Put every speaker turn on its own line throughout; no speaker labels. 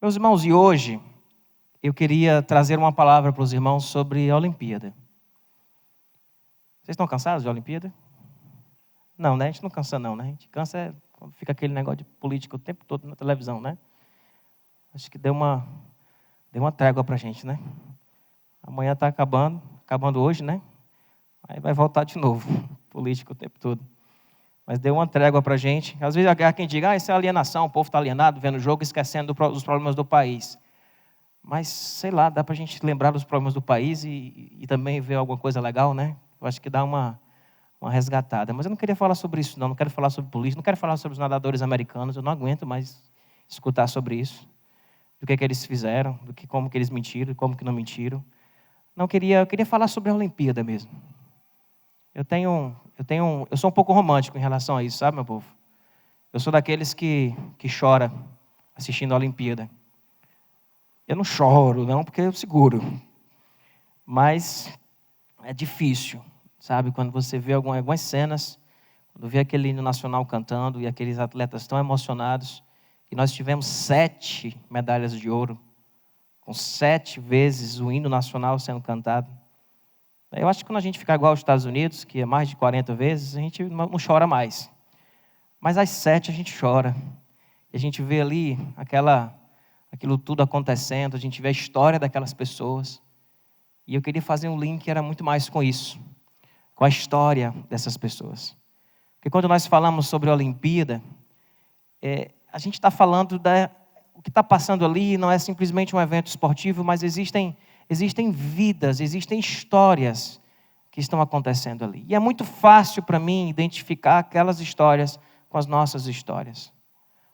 Meus irmãos, e hoje eu queria trazer uma palavra para os irmãos sobre a Olimpíada. Vocês estão cansados de Olimpíada? Não, né? A gente não cansa não, né? A gente cansa quando fica aquele negócio de política o tempo todo na televisão, né? Acho que deu uma trégua para a gente, né? Amanhã está acabando hoje, né? Aí vai voltar de novo, política o tempo todo. Mas deu uma trégua para a gente. Às vezes há quem diga, isso é alienação, o povo está alienado, vendo o jogo, esquecendo dos problemas do país. Mas, sei lá, dá para a gente lembrar dos problemas do país e também ver alguma coisa legal, né? Eu acho que dá uma resgatada. Mas eu não queria falar sobre isso, não quero falar sobre política, não quero falar sobre os nadadores americanos, eu não aguento mais escutar sobre isso. Do que eles fizeram, como que eles mentiram, como que não mentiram. Eu queria falar sobre a Olimpíada mesmo. Eu sou um pouco romântico em relação a isso, sabe, meu povo? Eu sou daqueles que chora assistindo a Olimpíada. Eu não choro, não, porque eu seguro. Mas é difícil, sabe? Quando você vê algumas cenas, quando vê aquele hino nacional cantando e aqueles atletas tão emocionados, e nós tivemos 7 medalhas de ouro, com 7 vezes o hino nacional sendo cantado. Eu acho que quando a gente ficar igual aos Estados Unidos, que é mais de 40 vezes, a gente não chora mais. Mas às 7 a gente chora. E a gente vê ali aquilo tudo acontecendo, a gente vê a história daquelas pessoas. E eu queria fazer um link que era muito mais com isso, com a história dessas pessoas. Porque quando nós falamos sobre a Olimpíada, a gente está falando o que está passando ali não é simplesmente um evento esportivo, mas existem vidas, existem histórias que estão acontecendo ali. E é muito fácil para mim identificar aquelas histórias com as nossas histórias.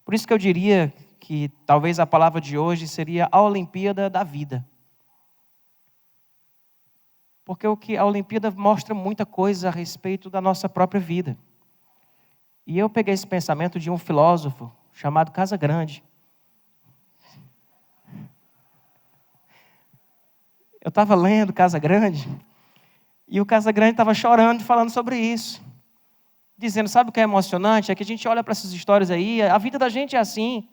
Por isso que eu diria que talvez a palavra de hoje seria a Olimpíada da vida. Porque a Olimpíada mostra muita coisa a respeito da nossa própria vida. E eu peguei esse pensamento de um filósofo chamado Casagrande. Eu estava lendo Casagrande, e o Casagrande estava chorando, falando sobre isso. Dizendo, sabe o que é emocionante? É que a gente olha para essas histórias aí, a vida da gente é assim.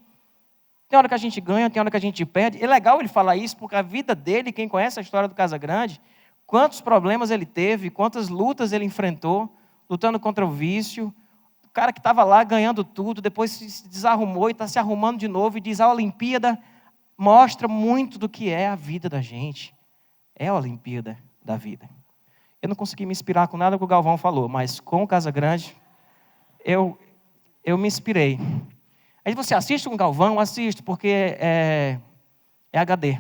Tem hora que a gente ganha, tem hora que a gente perde. É legal ele falar isso, porque a vida dele, quem conhece a história do Casagrande, quantos problemas ele teve, quantas lutas ele enfrentou, lutando contra o vício. O cara que estava lá ganhando tudo, depois se desarrumou e está se arrumando de novo, e diz, a Olimpíada mostra muito do que é a vida da gente. É a Olimpíada da vida. Eu não consegui me inspirar com nada que o Galvão falou, mas com o Casagrande, eu me inspirei. Aí você assiste com o Galvão? Assisto, porque é HD.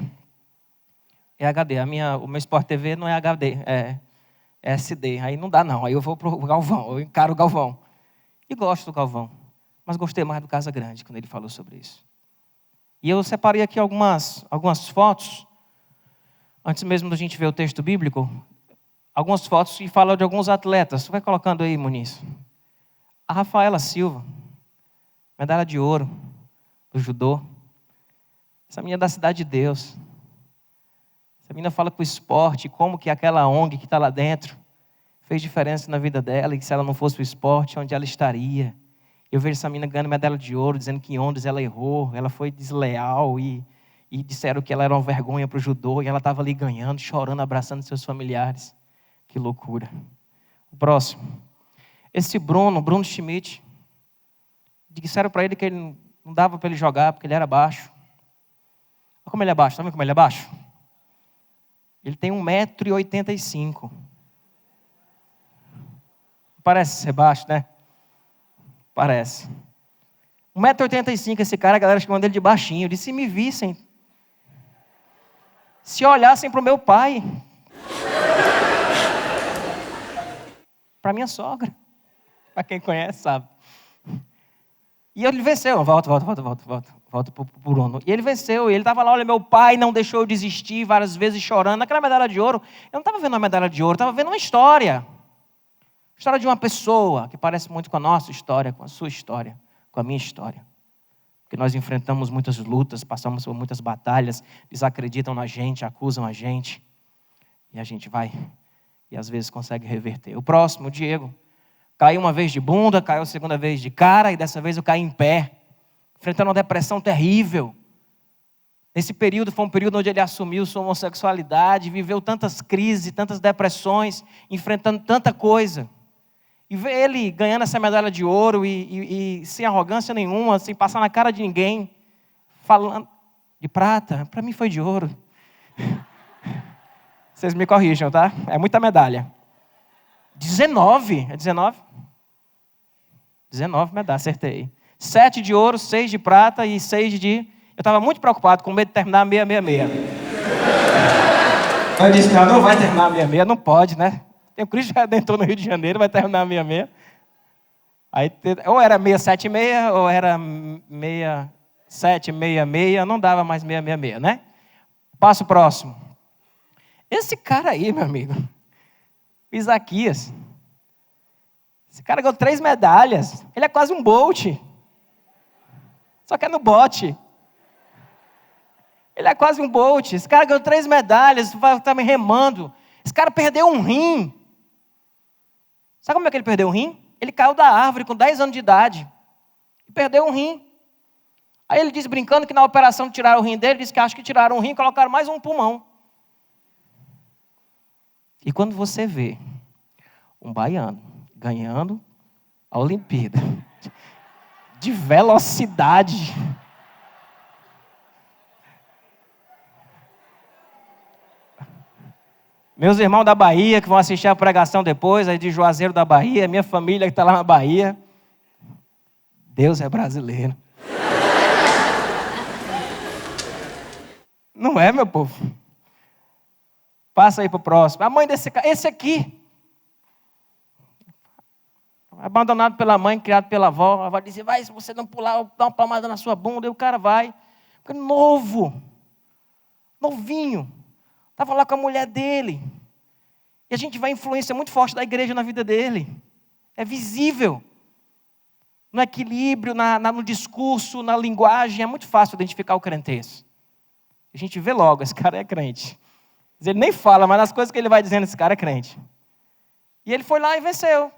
É HD. O meu Sport TV não é HD, é SD. Aí não dá não, aí eu vou para o Galvão, eu encaro o Galvão. E gosto do Galvão, mas gostei mais do Casagrande, quando ele falou sobre isso. E eu separei aqui algumas fotos, antes mesmo da gente ver o texto bíblico, algumas fotos que falam de alguns atletas. Vai colocando aí, Muniz. A Rafaela Silva, medalha de ouro do judô. Essa menina é da Cidade de Deus. Essa menina fala com o esporte, como que aquela ONG que está lá dentro fez diferença na vida dela, e que se ela não fosse o esporte, onde ela estaria. Eu vejo essa menina ganhando medalha de ouro, dizendo que em ondas ela errou, ela foi desleal, e disseram que ela era uma vergonha para o judô, e ela estava ali ganhando, chorando, abraçando seus familiares. Que loucura. O próximo. Esse Bruno Schmidt, disseram para ele que ele não dava para ele jogar, porque ele era baixo. Olha como ele é baixo, tá vendo como ele é baixo? Ele tem 1,85 m. Parece ser baixo, né? Parece. 1,85 m esse cara, a galera chamando ele de baixinho. Eu disse, se me vissem, se olhassem para o meu pai, para minha sogra, para quem conhece sabe. E ele venceu, volta para o Bruno. E ele venceu, e ele estava lá, olha, meu pai não deixou eu desistir, várias vezes chorando. Naquela medalha de ouro, eu não estava vendo uma medalha de ouro, eu estava vendo uma história. História de uma pessoa que parece muito com a nossa história, com a sua história, com a minha história. Porque nós enfrentamos muitas lutas, passamos por muitas batalhas, desacreditam na gente, acusam a gente. E a gente vai, e às vezes consegue reverter. O próximo, o Diego, caiu uma vez de bunda, caiu a segunda vez de cara, e dessa vez eu caí em pé, enfrentando uma depressão terrível. Nesse período, foi um período onde ele assumiu sua homossexualidade, viveu tantas crises, tantas depressões, enfrentando tanta coisa. E ver ele ganhando essa medalha de ouro e sem arrogância nenhuma, sem passar na cara de ninguém, falando de prata, para mim foi de ouro. Vocês me corrijam, tá? É muita medalha. 19, é 19? 19 medalhas, acertei. 7 de ouro, 6 de prata e 6 de... Eu estava muito preocupado, com medo de terminar 666. Eu disse, não vai terminar 66, não pode, né? Tem o Cristo Redentor no Rio de Janeiro, vai terminar 66. Aí, ou era 676, ou era 6766, não dava mais 666, né? Passo próximo. Esse cara aí, meu amigo, Isaquias, esse cara ganhou 3 medalhas, ele é quase um Bolt, só que é no bote. Ele é quase um Bolt, esse cara ganhou 3 medalhas, está me remando. Esse cara perdeu um rim. Sabe como é que ele perdeu um rim? Ele caiu da árvore com 10 anos de idade e perdeu um rim. Aí ele disse, brincando, que na operação tiraram o rim dele, disse que acho que tiraram um rim e colocaram mais um pulmão. E quando você vê um baiano ganhando a Olimpíada de velocidade, meus irmãos da Bahia que vão assistir a pregação depois, aí de Juazeiro da Bahia, minha família que está lá na Bahia, Deus é brasileiro. Não é, meu povo? Passa aí para o próximo. A mãe desse cara, esse aqui, abandonado pela mãe, criado pela avó, a avó dizia, vai, se você não pular, eu dou uma palmada na sua bunda, e o cara vai. Novo, novinho, estava lá com a mulher dele. E a gente vê a influência muito forte da igreja na vida dele. É visível. No equilíbrio, no discurso, na linguagem, é muito fácil identificar o crentez. A gente vê logo, esse cara é crente. Ele nem fala, mas nas coisas que ele vai dizendo, esse cara é crente. E ele foi lá e venceu.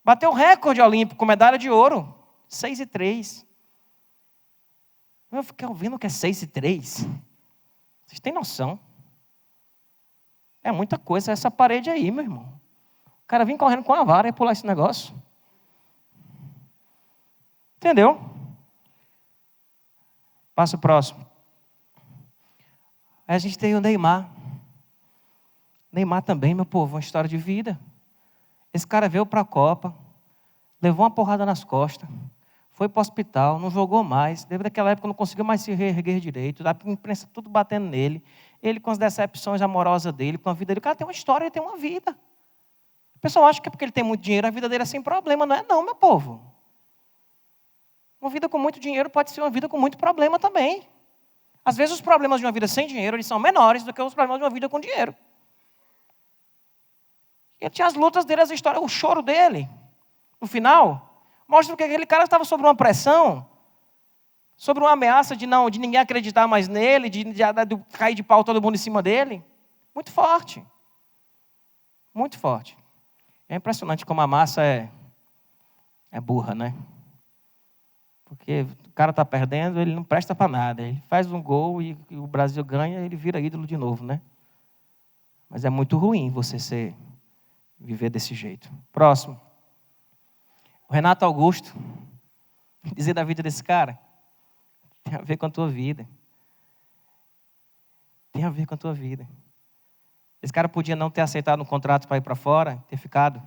Bateu o recorde olímpico com medalha de ouro. 6,3. Eu fiquei ouvindo que é 6,3. Vocês têm noção? É muita coisa essa parede aí, meu irmão. O cara vinha correndo com a vara e pular esse negócio. Entendeu? Passa o próximo. Aí a gente tem o Neymar. Neymar também, meu povo, uma história de vida. Esse cara veio para a Copa, levou uma porrada nas costas, foi para o hospital, não jogou mais. Desde aquela época não conseguiu mais se reerguer direito. A imprensa tudo batendo nele. Ele com as decepções amorosas dele, com a vida dele. O cara tem uma história, ele tem uma vida. O pessoal acha que é porque ele tem muito dinheiro, a vida dele é sem problema. Não é não, meu povo. Uma vida com muito dinheiro pode ser uma vida com muito problema também. Às vezes os problemas de uma vida sem dinheiro, eles são menores do que os problemas de uma vida com dinheiro. Ele tinha as lutas dele, as histórias, o choro dele. No final, mostra que aquele cara estava sob uma pressão, sobre uma ameaça de ninguém acreditar mais nele, de cair de pau todo mundo em cima dele. Muito forte. Muito forte. É impressionante como a massa é burra, né? Porque o cara está perdendo, ele não presta para nada. Ele faz um gol e o Brasil ganha, ele vira ídolo de novo, né? Mas é muito ruim você viver desse jeito. Próximo. O Renato Augusto. Dizer da vida desse cara. Tem a ver com a tua vida. Tem a ver com a tua vida. Esse cara podia não ter aceitado um contrato para ir para fora, ter ficado,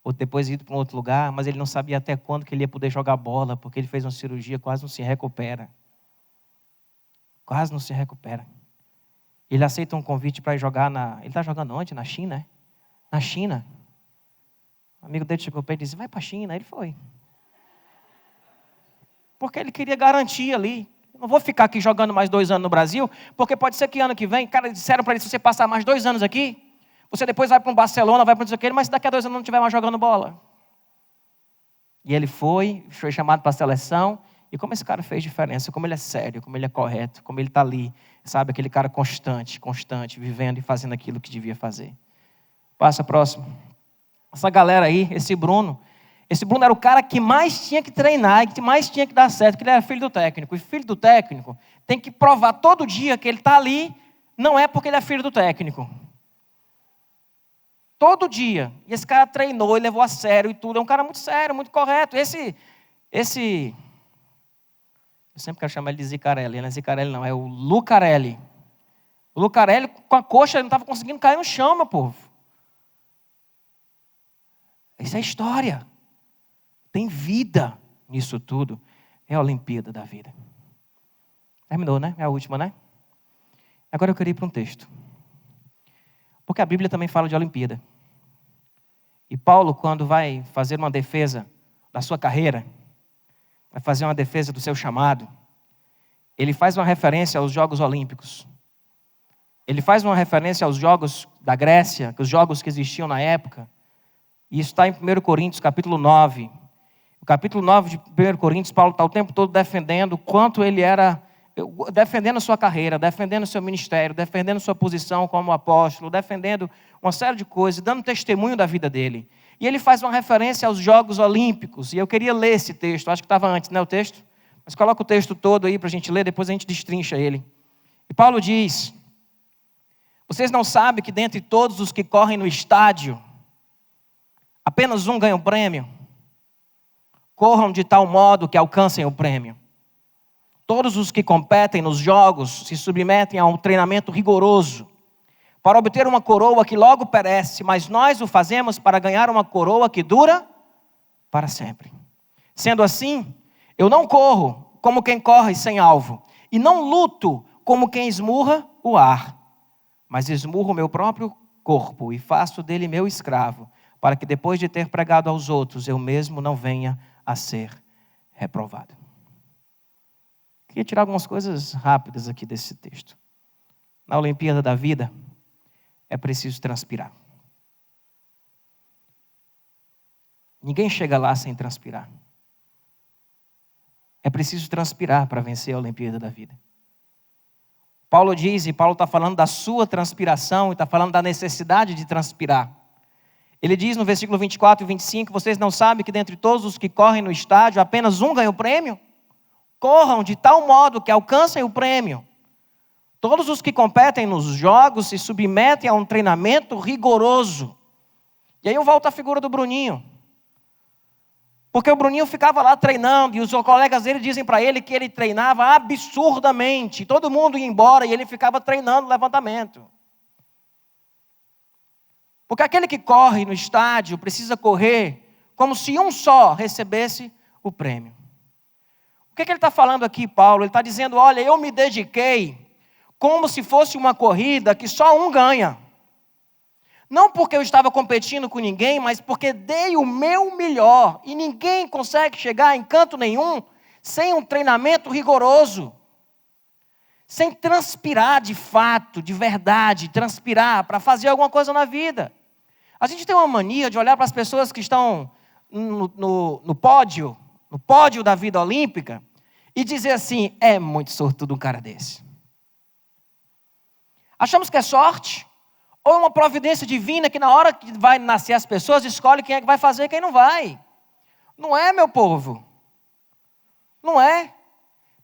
ou depois ido para um outro lugar, mas ele não sabia até quando que ele ia poder jogar bola, porque ele fez uma cirurgia, quase não se recupera. Quase não se recupera. Ele aceita um convite para ir jogar Ele está jogando onde? Na China, é? Na China. Um amigo dele chegou para ele e disse, vai para a China. Aí ele foi. Porque ele queria garantia ali. Não vou ficar aqui jogando mais 2 anos no Brasil, porque pode ser que ano que vem, cara, disseram para ele, se você passar mais 2 anos aqui, você depois vai para um Barcelona, vai para não sei o quê, mas se daqui a 2 anos não estiver mais jogando bola. E ele foi chamado para a seleção, e como esse cara fez diferença, como ele é sério, como ele é correto, como ele está ali, sabe, aquele cara constante, vivendo e fazendo aquilo que devia fazer. Passa próximo. Essa galera aí, esse Bruno, Esse Bruno era o cara que mais tinha que treinar, que mais tinha que dar certo, que ele era filho do técnico. E filho do técnico tem que provar todo dia que ele está ali, não é porque ele é filho do técnico. Todo dia. E esse cara treinou e levou a sério e tudo. É um cara muito sério, muito correto. Eu sempre quero chamar ele de Zicarelli. Não é Zicarelli não, é o Lucarelli. O Lucarelli, com a coxa, ele não estava conseguindo cair no chão, meu povo. Isso é história. Tem vida nisso tudo. É a Olimpíada da vida. Terminou, né? É a última, né? Agora eu queria ir para um texto. Porque a Bíblia também fala de Olimpíada. E Paulo, quando vai fazer uma defesa da sua carreira, vai fazer uma defesa do seu chamado, ele faz uma referência aos Jogos Olímpicos. Ele faz uma referência aos Jogos da Grécia, os jogos que existiam na época. E isso está em 1 Coríntios, capítulo 9. O capítulo 9 de 1 Coríntios, Paulo está o tempo todo defendendo o quanto ele era, defendendo a sua carreira, defendendo o seu ministério, defendendo sua posição como apóstolo, defendendo uma série de coisas, dando testemunho da vida dele. E ele faz uma referência aos Jogos Olímpicos. E eu queria ler esse texto, acho que estava antes, né, o texto? Mas coloca o texto todo aí para a gente ler, depois a gente destrincha ele. E Paulo diz: vocês não sabem que dentre todos os que correm no estádio, apenas um ganha o prêmio? Corram de tal modo que alcancem o prêmio. Todos os que competem nos jogos se submetem a um treinamento rigoroso para obter uma coroa que logo perece, mas nós o fazemos para ganhar uma coroa que dura para sempre. Sendo assim, eu não corro como quem corre sem alvo, e não luto como quem esmurra o ar, mas esmurro o meu próprio corpo e faço dele meu escravo, para que depois de ter pregado aos outros, eu mesmo não venha a ser reprovado. Queria tirar algumas coisas rápidas aqui desse texto. Na Olimpíada da vida, é preciso transpirar. Ninguém chega lá sem transpirar. É preciso transpirar para vencer a Olimpíada da vida. Paulo diz, e Paulo está falando da sua transpiração, e está falando da necessidade de transpirar. Ele diz no versículo 24 e 25, vocês não sabem que dentre todos os que correm no estádio, apenas um ganha o prêmio? Corram de tal modo que alcancem o prêmio. Todos os que competem nos jogos se submetem a um treinamento rigoroso. E aí eu volto à figura do Bruninho. Porque o Bruninho ficava lá treinando e os colegas dele dizem para ele que ele treinava absurdamente. Todo mundo ia embora e ele ficava treinando levantamento. Porque aquele que corre no estádio precisa correr como se um só recebesse o prêmio. O que ele está falando aqui, Paulo? Ele está dizendo, olha, eu me dediquei como se fosse uma corrida que só um ganha. Não porque eu estava competindo com ninguém, mas porque dei o meu melhor. E ninguém consegue chegar em canto nenhum sem um treinamento rigoroso. Sem transpirar de fato, de verdade, transpirar para fazer alguma coisa na vida. A gente tem uma mania de olhar para as pessoas que estão no pódio da vida olímpica, e dizer assim, é muito sortudo um cara desse. Achamos que é sorte, ou é uma providência divina que na hora que vai nascer as pessoas, escolhe quem é que vai fazer e quem não vai. Não é, meu povo. Não é.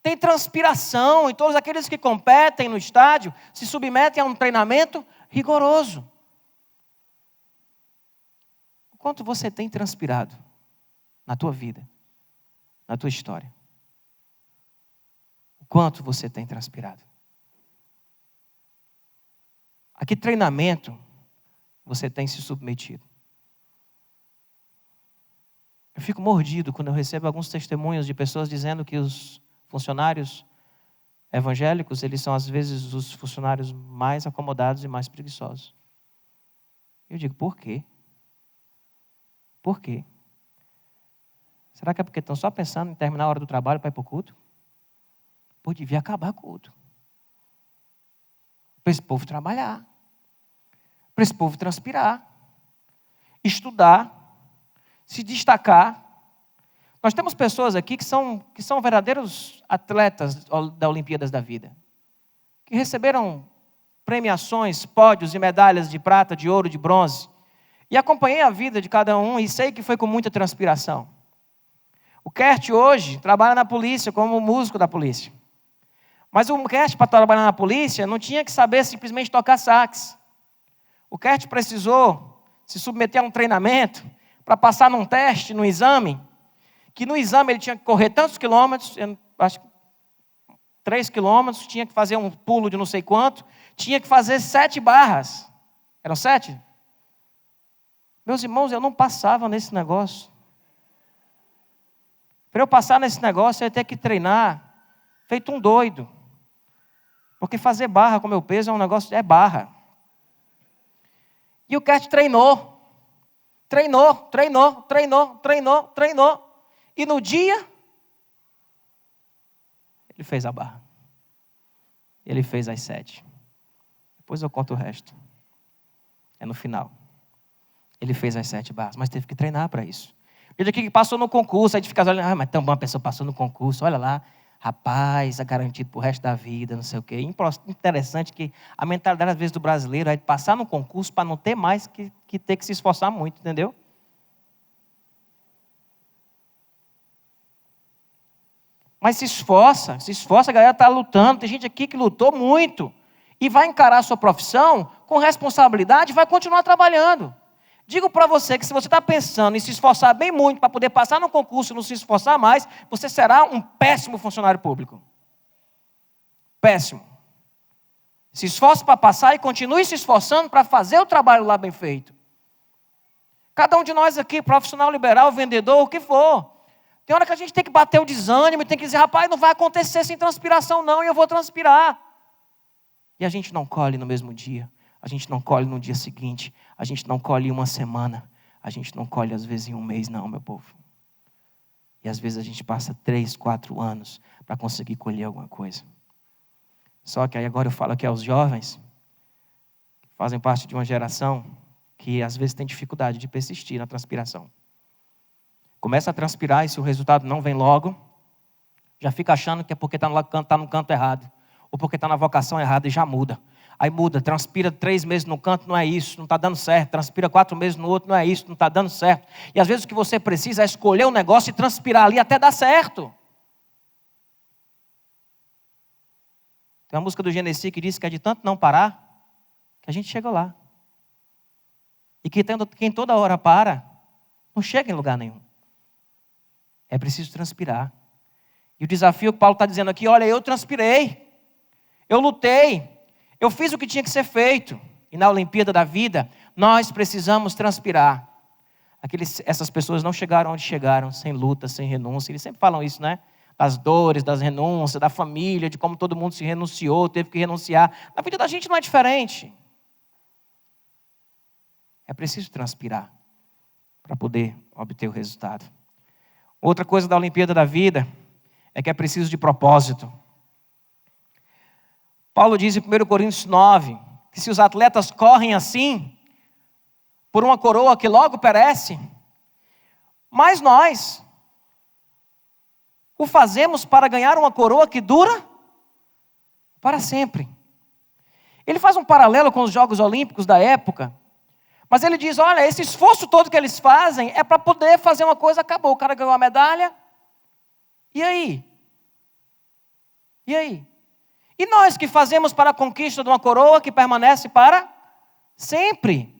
Tem transpiração, e todos aqueles que competem no estádio se submetem a um treinamento rigoroso. O quanto você tem transpirado na tua vida, na tua história? O quanto você tem transpirado? A que treinamento você tem se submetido? Eu fico mordido quando eu recebo alguns testemunhos de pessoas dizendo que os funcionários evangélicos, eles são às vezes os funcionários mais acomodados e mais preguiçosos. Eu digo, por quê? Por quê? Será que é porque estão só pensando em terminar a hora do trabalho para ir para o culto? Pô, devia acabar o culto. Para esse povo trabalhar. Para esse povo transpirar. Estudar. Se destacar. Nós temos pessoas aqui que são verdadeiros atletas da Olimpíadas da vida. Que receberam premiações, pódios e medalhas de prata, de ouro, de bronze. E acompanhei a vida de cada um e sei que foi com muita transpiração. O Kert hoje trabalha na polícia como músico da polícia. Mas o Kert, para trabalhar na polícia, não tinha que saber simplesmente tocar sax. O Kert precisou se submeter a um treinamento para passar num teste, num exame, que no exame ele tinha que correr tantos quilômetros, eu acho que 3 quilômetros, tinha que fazer um pulo de não sei quanto, tinha que fazer 7 barras. Eram 7? Meus irmãos, eu não passava nesse negócio. Para eu passar nesse negócio, eu ia ter que treinar feito um doido. Porque fazer barra com meu peso é um negócio, é barra. E o Kert treinou. E no dia, ele fez a barra. Ele fez as 7. Depois eu conto o resto. É no final. Ele fez as 7 barras, mas teve que treinar para isso. Ele aqui que passou no concurso, aí a gente fica olhando, mas tão bom a pessoa passou no concurso, olha lá, rapaz, é garantido pro resto da vida, não sei o quê. Interessante que a mentalidade, às vezes, do brasileiro é de passar no concurso para não ter mais que ter que se esforçar muito, entendeu? Mas se esforça, a galera está lutando, tem gente aqui que lutou muito e vai encarar a sua profissão com responsabilidade e vai continuar trabalhando. Digo para você que se você está pensando em se esforçar bem muito para poder passar no concurso e não se esforçar mais, você será um péssimo funcionário público. Péssimo. Se esforce para passar e continue se esforçando para fazer o trabalho lá bem feito. Cada um de nós aqui, profissional liberal, vendedor, o que for. Tem hora que a gente tem que bater o desânimo e tem que dizer, rapaz, não vai acontecer sem transpiração não, e eu vou transpirar. E a gente não colhe no mesmo dia. A gente não colhe no dia seguinte, a gente não colhe em uma semana, a gente não colhe às vezes em um mês não, meu povo. E às vezes a gente passa 3, 4 anos para conseguir colher alguma coisa. Só que aí agora eu falo aqui aos jovens, que fazem parte de uma geração que às vezes tem dificuldade de persistir na transpiração. Começa a transpirar e se o resultado não vem logo, já fica achando que é porque está no canto errado, ou porque está na vocação errada e já muda. Aí muda, transpira 3 meses no canto, não é isso, não está dando certo. Transpira 4 meses no outro, não é isso, não está dando certo. E às vezes o que você precisa é escolher um negócio e transpirar ali até dar certo. Tem uma música do Genesi que diz que é de tanto não parar, que a gente chega lá. E que quem toda hora para, não chega em lugar nenhum. É preciso transpirar. E o desafio que Paulo está dizendo aqui, olha, eu transpirei, eu lutei, eu fiz o que tinha que ser feito. E na Olimpíada da vida, nós precisamos transpirar. Essas pessoas não chegaram onde chegaram, sem luta, sem renúncia. Eles sempre falam isso, né? Das dores, das renúncias, da família, de como todo mundo se renunciou, teve que renunciar. Na vida da gente não é diferente. É preciso transpirar para poder obter o resultado. Outra coisa da Olimpíada da vida é que é preciso de propósito. Paulo diz em 1 Coríntios 9, que se os atletas correm assim, por uma coroa que logo perece, mas nós o fazemos para ganhar uma coroa que dura para sempre. Ele faz um paralelo com os Jogos Olímpicos da época, mas ele diz, olha, esse esforço todo que eles fazem é para poder fazer uma coisa, acabou. O cara ganhou a medalha, e aí? E aí? E nós que fazemos para a conquista de uma coroa que permanece para sempre.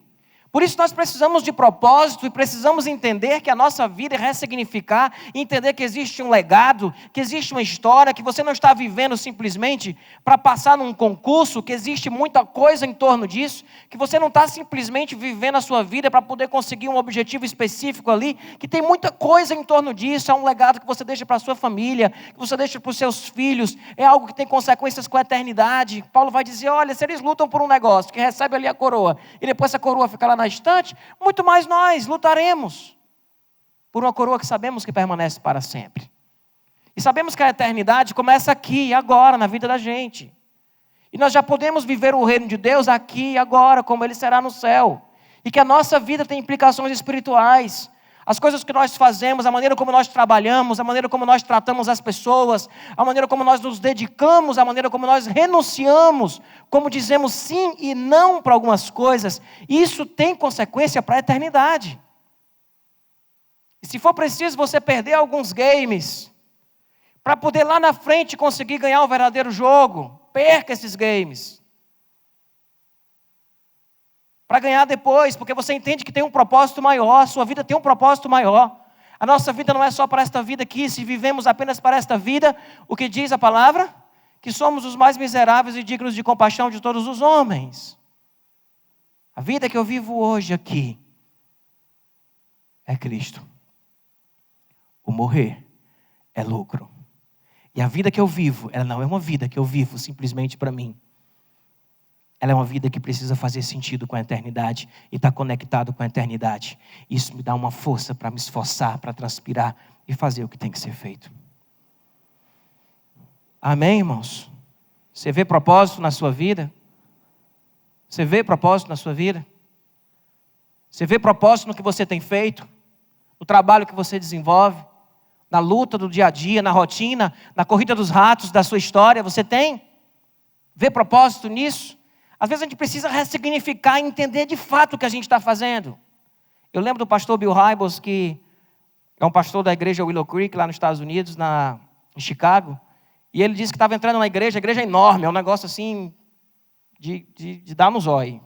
Por isso nós precisamos de propósito e precisamos entender que a nossa vida é ressignificar, entender que existe um legado, que existe uma história, que você não está vivendo simplesmente para passar num concurso, que existe muita coisa em torno disso, que você não está simplesmente vivendo a sua vida para poder conseguir um objetivo específico ali, que tem muita coisa em torno disso, é um legado que você deixa para a sua família, que você deixa para os seus filhos, é algo que tem consequências com a eternidade. Paulo vai dizer, olha, se eles lutam por um negócio, que recebe ali a coroa, e depois essa coroa fica lá na estante, muito mais nós lutaremos por uma coroa que sabemos que permanece para sempre. E sabemos que a eternidade começa aqui e agora, na vida da gente. E nós já podemos viver o reino de Deus aqui e agora, como ele será no céu. E que a nossa vida tem implicações espirituais. As coisas que nós fazemos, a maneira como nós trabalhamos, a maneira como nós tratamos as pessoas, a maneira como nós nos dedicamos, a maneira como nós renunciamos, como dizemos sim e não para algumas coisas, isso tem consequência para a eternidade. E se for preciso você perder alguns games, para poder lá na frente conseguir ganhar o verdadeiro jogo, perca esses games. Para ganhar depois, porque você entende que tem um propósito maior, a sua vida tem um propósito maior. A nossa vida não é só para esta vida aqui, se vivemos apenas para esta vida, o que diz a palavra? Que somos os mais miseráveis e dignos de compaixão de todos os homens. A vida que eu vivo hoje aqui é Cristo. O morrer é lucro. E a vida que eu vivo, ela não é uma vida que eu vivo simplesmente para mim. Ela é uma vida que precisa fazer sentido com a eternidade e está conectado com a eternidade. Isso me dá uma força para me esforçar, para transpirar e fazer o que tem que ser feito. Amém, irmãos? Você vê propósito na sua vida? Você vê propósito na sua vida? Você vê propósito no que você tem feito? No trabalho que você desenvolve? Na luta do dia a dia, na rotina, na corrida dos ratos da sua história? Você tem? Vê propósito nisso? Às vezes a gente precisa ressignificar e entender de fato o que a gente está fazendo. Eu lembro do pastor Bill Hybels, que é um pastor da igreja Willow Creek, lá nos Estados Unidos, em Chicago. E ele disse que estava entrando na igreja, a igreja é enorme, é um negócio assim, de dar no zóio.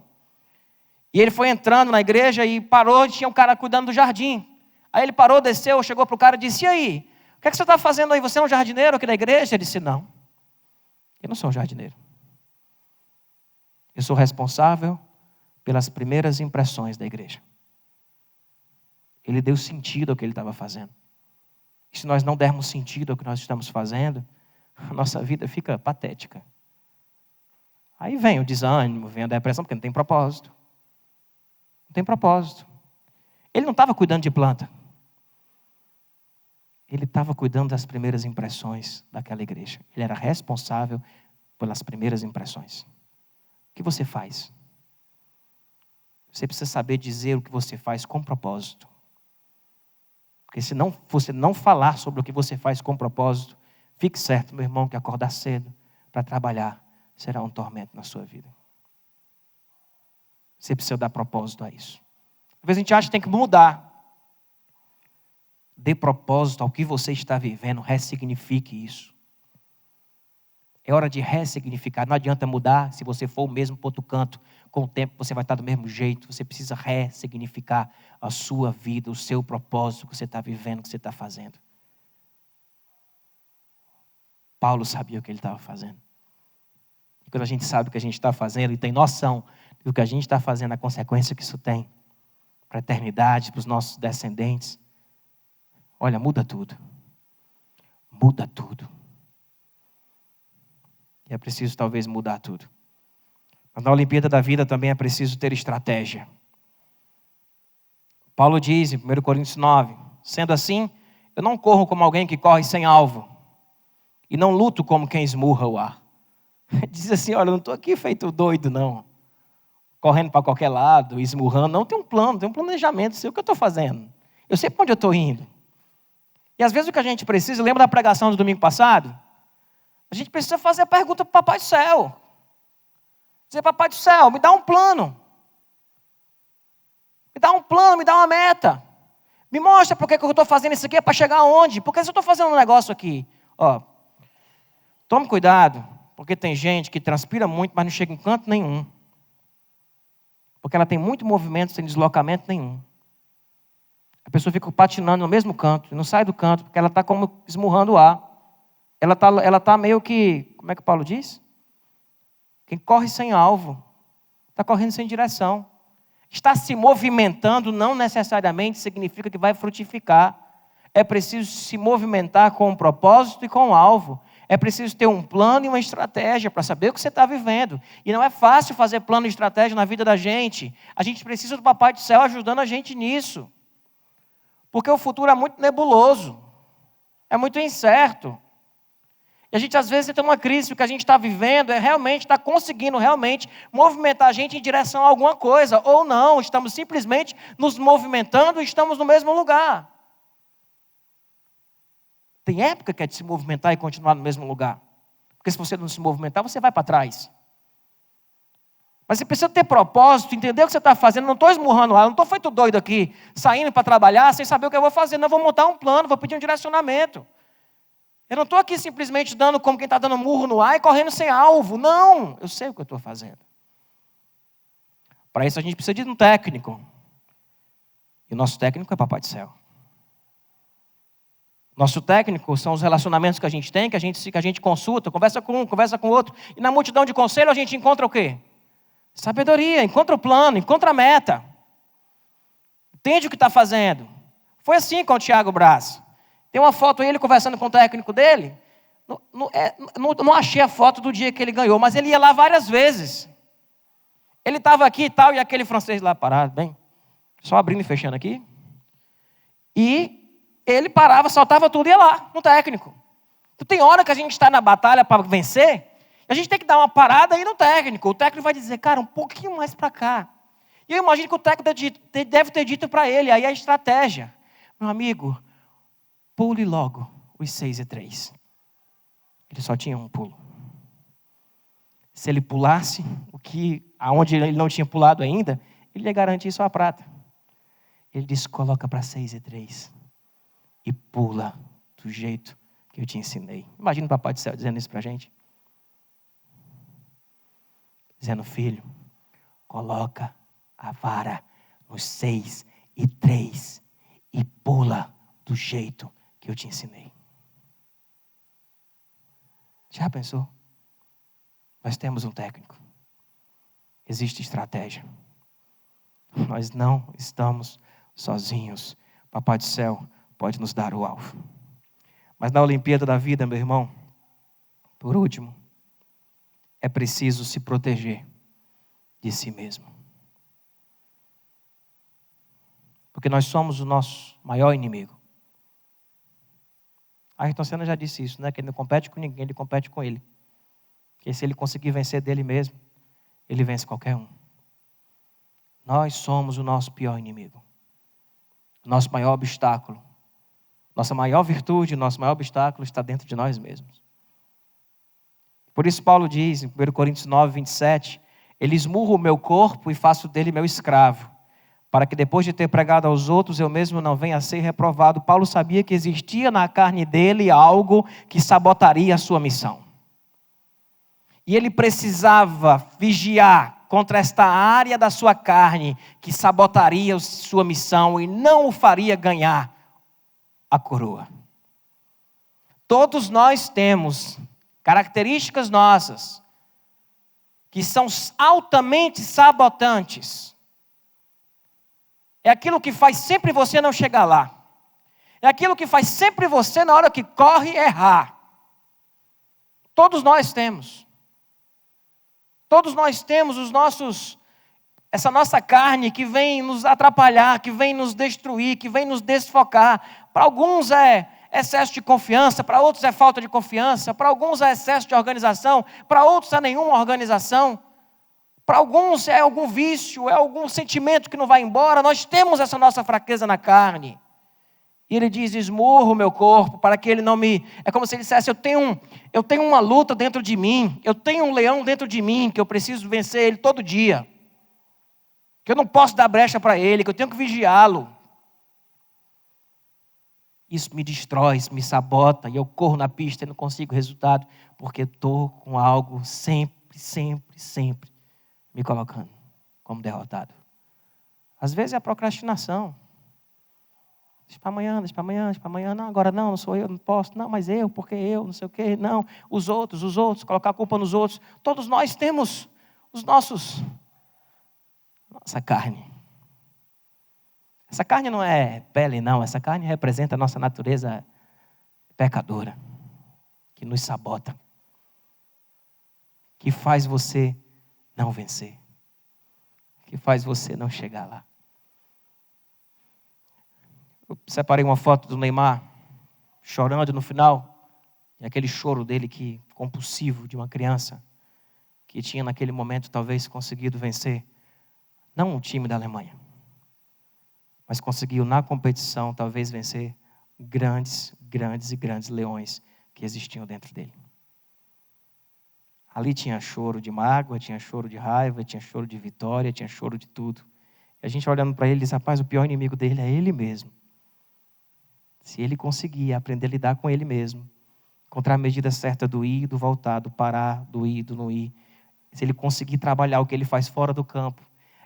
E ele foi entrando na igreja e parou, e tinha um cara cuidando do jardim. Aí ele parou, desceu, chegou para o cara e disse, e aí, o que é que você está fazendo aí? Você é um jardineiro aqui da igreja? Ele disse, não, eu não sou um jardineiro. Eu sou responsável pelas primeiras impressões da igreja. Ele deu sentido ao que ele estava fazendo. E se nós não dermos sentido ao que nós estamos fazendo, a nossa vida fica patética. Aí vem o desânimo, vem a depressão, porque não tem propósito. Não tem propósito. Ele não estava cuidando de planta. Ele estava cuidando das primeiras impressões daquela igreja. Ele era responsável pelas primeiras impressões. O que você faz? Você precisa saber dizer o que você faz com propósito. Porque se não, você não falar sobre o que você faz com propósito, fique certo, meu irmão, que acordar cedo para trabalhar será um tormento na sua vida. Você precisa dar propósito a isso. Às vezes a gente acha que tem que mudar. Dê propósito ao que você está vivendo, ressignifique isso. É hora de ressignificar. Não adianta mudar se você for o mesmo para outro canto. Com o tempo você vai estar do mesmo jeito. Você precisa ressignificar a sua vida, o seu propósito que você está vivendo, o que você está fazendo. Paulo sabia o que ele estava fazendo. E quando a gente sabe o que a gente está fazendo e tem noção do que a gente está fazendo, a consequência que isso tem para a eternidade, para os nossos descendentes, olha, muda tudo. Muda tudo. E é preciso talvez mudar tudo. Mas na Olimpíada da vida também é preciso ter estratégia. Paulo diz em 1 Coríntios 9, sendo assim, eu não corro como alguém que corre sem alvo. E não luto como quem esmurra o ar. Diz assim, olha, eu não estou aqui feito doido, não. Correndo para qualquer lado, esmurrando. Não, tem um plano, tem um planejamento. Sei o que eu estou fazendo. Eu sei para onde eu estou indo. E às vezes o que a gente precisa, lembra da pregação do domingo passado? A gente precisa fazer a pergunta para o Papai do Céu. Dizer, Papai do Céu, me dá um plano. Me dá um plano, me dá uma meta. Me mostra por que eu estou fazendo isso aqui, é para chegar aonde? Por que eu estou fazendo um negócio aqui? Ó, tome cuidado, porque tem gente que transpira muito, mas não chega em canto nenhum. Porque ela tem muito movimento sem deslocamento nenhum. A pessoa fica patinando no mesmo canto, não sai do canto, porque ela está como esmurrando o ar. Ela tá meio que, como é que Paulo diz? Quem corre sem alvo, está correndo sem direção. Está se movimentando não necessariamente significa que vai frutificar. É preciso se movimentar com um propósito e com um alvo. É preciso ter um plano e uma estratégia para saber o que você está vivendo. E não é fácil fazer plano e estratégia na vida da gente. A gente precisa do Papai do Céu ajudando a gente nisso. Porque o futuro é muito nebuloso. É muito incerto. E a gente às vezes tem uma crise, o que a gente está vivendo é realmente, está conseguindo realmente movimentar a gente em direção a alguma coisa, ou não, estamos simplesmente nos movimentando e estamos no mesmo lugar. Tem época que é de se movimentar e continuar no mesmo lugar. Porque se você não se movimentar, você vai para trás. Mas você precisa ter propósito, entender o que você está fazendo. Não estou esmurrando ela, não estou feito doido aqui, saindo para trabalhar sem saber o que eu vou fazer. Não, vou montar um plano, vou pedir um direcionamento. Eu não estou aqui simplesmente dando como quem está dando murro no ar e correndo sem alvo. Não, eu sei o que eu estou fazendo. Para isso a gente precisa de um técnico. E o nosso técnico é Papai do Céu. Nosso técnico são os relacionamentos que a gente tem, que a gente consulta, conversa com um, conversa com o outro. E na multidão de conselho a gente encontra o quê? Sabedoria, encontra o plano, encontra a meta. Entende o que está fazendo. Foi assim com o Tiago Braz. Tem uma foto aí, ele conversando com o técnico dele. Não achei a foto do dia que ele ganhou, mas ele ia lá várias vezes. Ele estava aqui e tal, e aquele francês lá parado, bem, só abrindo e fechando aqui. E ele parava, saltava tudo e ia lá, no técnico. Então tem hora que a gente está na batalha para vencer, e a gente tem que dar uma parada aí no técnico. O técnico vai dizer, cara, um pouquinho mais para cá. E eu imagino que o técnico deve ter dito para ele, aí a estratégia. Meu amigo, pule logo os 6 e 3. Ele só tinha um pulo. Se ele pulasse, aonde ele não tinha pulado ainda, ele ia garantir só a prata. Ele disse, coloca para 6 e 3. E pula do jeito que eu te ensinei. Imagina o Papai do Céu dizendo isso para a gente. Dizendo, filho, coloca a vara nos 6 e 3 e pula do jeito que eu te ensinei. Já pensou? Nós temos um técnico. Existe estratégia. Nós não estamos sozinhos. Papai do Céu pode nos dar o alvo. Mas na Olimpíada da vida, meu irmão, por último, é preciso se proteger de si mesmo. Porque nós somos o nosso maior inimigo. Ayrton Senna já disse isso, né? Que ele não compete com ninguém, ele compete com ele. Que se ele conseguir vencer dele mesmo, ele vence qualquer um. Nós somos o nosso pior inimigo. O nosso maior obstáculo. Nossa maior virtude, nosso maior obstáculo está dentro de nós mesmos. Por isso Paulo diz, em 1 Coríntios 9, 27, ele esmurra o meu corpo e faço dele meu escravo, para que depois de ter pregado aos outros, eu mesmo não venha a ser reprovado. Paulo sabia que existia na carne dele algo que sabotaria a sua missão. E ele precisava vigiar contra esta área da sua carne que sabotaria a sua missão e não o faria ganhar a coroa. Todos nós temos características nossas que são altamente sabotantes. É aquilo que faz sempre você não chegar lá. É aquilo que faz sempre você, na hora que corre, errar. Todos nós temos. Todos nós temos essa nossa carne que vem nos atrapalhar, que vem nos destruir, que vem nos desfocar. Para alguns é excesso de confiança, para outros é falta de confiança, para alguns é excesso de organização, para outros é nenhuma organização. Para alguns é algum vício, é algum sentimento que não vai embora. Nós temos essa nossa fraqueza na carne. E ele diz, esmurro o meu corpo para que ele não me... É como se ele dissesse, eu tenho uma luta dentro de mim, eu tenho um leão dentro de mim, que eu preciso vencer ele todo dia. Que eu não posso dar brecha para ele, que eu tenho que vigiá-lo. Isso me destrói, isso me sabota, e eu corro na pista e não consigo resultado, porque estou com algo sempre me colocando como derrotado. Às vezes é a procrastinação. Deixa para amanhã, não, agora não sou eu, não posso, não, mas eu, porque eu, não sei o quê, não, os outros, colocar a culpa nos outros. Todos nós temos nossa carne. Essa carne não é pele, não, essa carne representa a nossa natureza pecadora, que nos sabota, que faz você não vencer, que faz você não chegar lá. Eu separei uma foto do Neymar chorando no final E aquele choro dele compulsivo de uma criança que tinha naquele momento talvez conseguido vencer, não o time da Alemanha, mas conseguiu na competição talvez vencer grandes leões que existiam dentro dele. Ali tinha choro de mágoa, tinha choro de raiva, tinha choro de vitória, tinha choro de tudo. E a gente olhando para ele diz, rapaz, o pior inimigo dele é ele mesmo. Se ele conseguir aprender a lidar com ele mesmo, encontrar a medida certa do ir, do voltar, do parar, do ir, do não ir, se ele conseguir trabalhar o que ele faz fora do campo,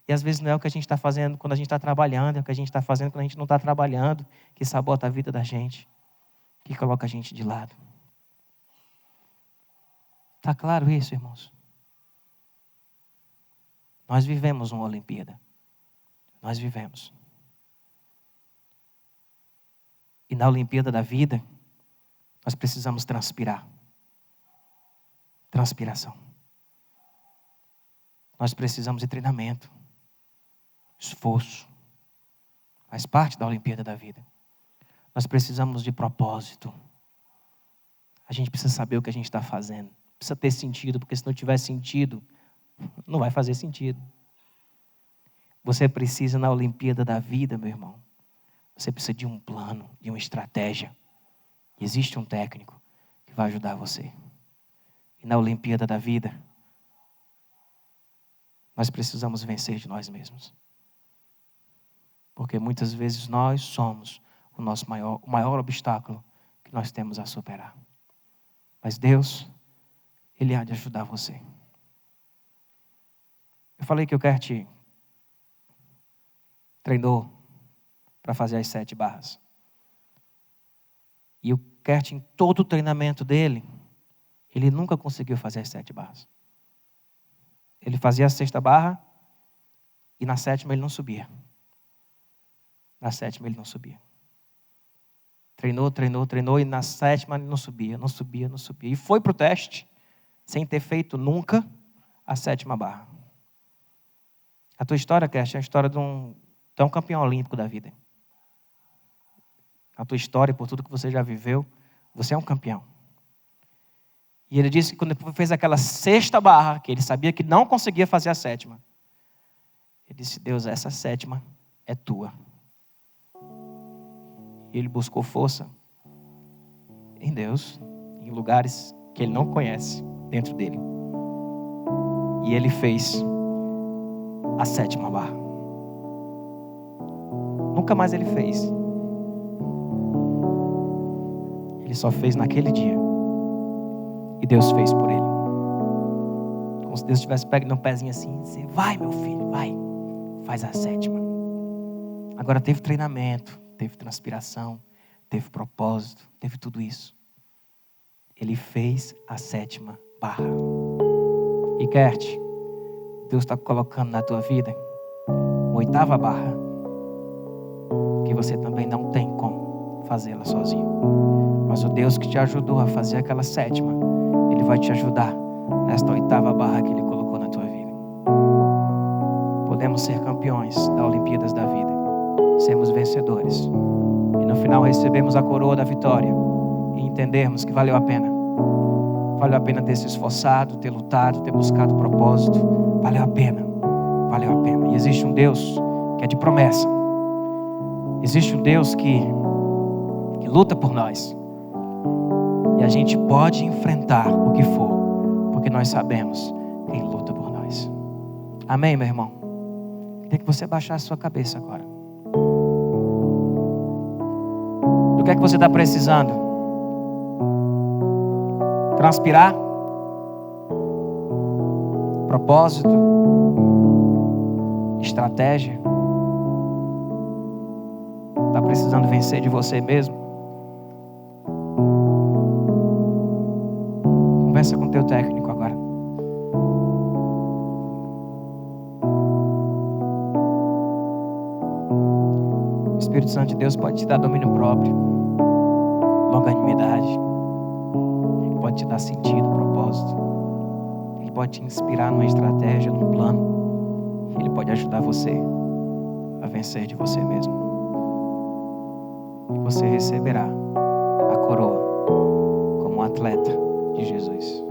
e às vezes não é o que a gente está fazendo quando a gente está trabalhando, é o que a gente está fazendo quando a gente não está trabalhando, que sabota a vida da gente, que coloca a gente de lado. Está claro isso, irmãos? Nós vivemos uma Olimpíada. Nós vivemos. E na Olimpíada da vida, nós precisamos transpirar. Transpiração. Nós precisamos de treinamento. Esforço. Faz parte da Olimpíada da vida. Nós precisamos de propósito. A gente precisa saber o que a gente está fazendo. Precisa ter sentido, porque se não tiver sentido, não vai fazer sentido. Você precisa na Olimpíada da vida, meu irmão. Você precisa de um plano, de uma estratégia. Existe um técnico que vai ajudar você. E na Olimpíada da vida, nós precisamos vencer de nós mesmos. Porque muitas vezes nós somos o maior obstáculo que nós temos a superar. Mas Deus, Ele há de ajudar você. Eu falei que o Kert treinou para fazer as 7 barras. E o Kert, em todo o treinamento dele, ele nunca conseguiu fazer as 7 barras. Ele fazia a 6ª barra e na 7ª ele não subia. Na 7ª ele não subia. Treinou e na 7ª ele não subia. E foi para o teste, sem ter feito nunca a 7ª barra. A tua história, Kert, é a história de um campeão olímpico da vida. A tua história, por tudo que você já viveu, você é um campeão. E ele disse que quando ele fez aquela 6ª barra, que ele sabia que não conseguia fazer a 7ª, ele disse, Deus, essa 7ª é tua. E ele buscou força em Deus, em lugares que ele não conhece dentro dele. E ele fez a 7ª barra. Nunca mais ele fez. Ele só fez naquele dia. E Deus fez por ele. Como se Deus tivesse pego no pezinho assim e disse, vai meu filho, vai. Faz a 7ª. Agora teve treinamento, teve transpiração, teve propósito, teve tudo isso. Ele fez a 7ª barra. E Kert, Deus está colocando na tua vida uma 8ª barra, que você também não tem como fazê-la sozinho. Mas o Deus que te ajudou a fazer aquela 7ª, Ele vai te ajudar nesta 8ª barra que Ele colocou na tua vida. Podemos ser campeões da Olimpíadas da vida, sermos vencedores. E no final recebemos a coroa da vitória e entendermos que valeu a pena. Valeu a pena ter se esforçado, ter lutado, ter buscado propósito. Valeu a pena. Valeu a pena. E existe um Deus que é de promessa. Existe um Deus que luta por nós. E a gente pode enfrentar o que for, porque nós sabemos quem luta por nós. Amém, meu irmão? Queria que você baixasse sua cabeça agora. Do que é que você está precisando? Transpirar? Propósito? Estratégia? Está precisando vencer de você mesmo? Conversa com o teu técnico agora. O Espírito Santo de Deus pode te dar domínio próprio, longanimidade. Ele pode te dar sentido, propósito. Ele pode te inspirar numa estratégia, num plano. Ele pode ajudar você a vencer de você mesmo. E você receberá a coroa como um completa de Jesus.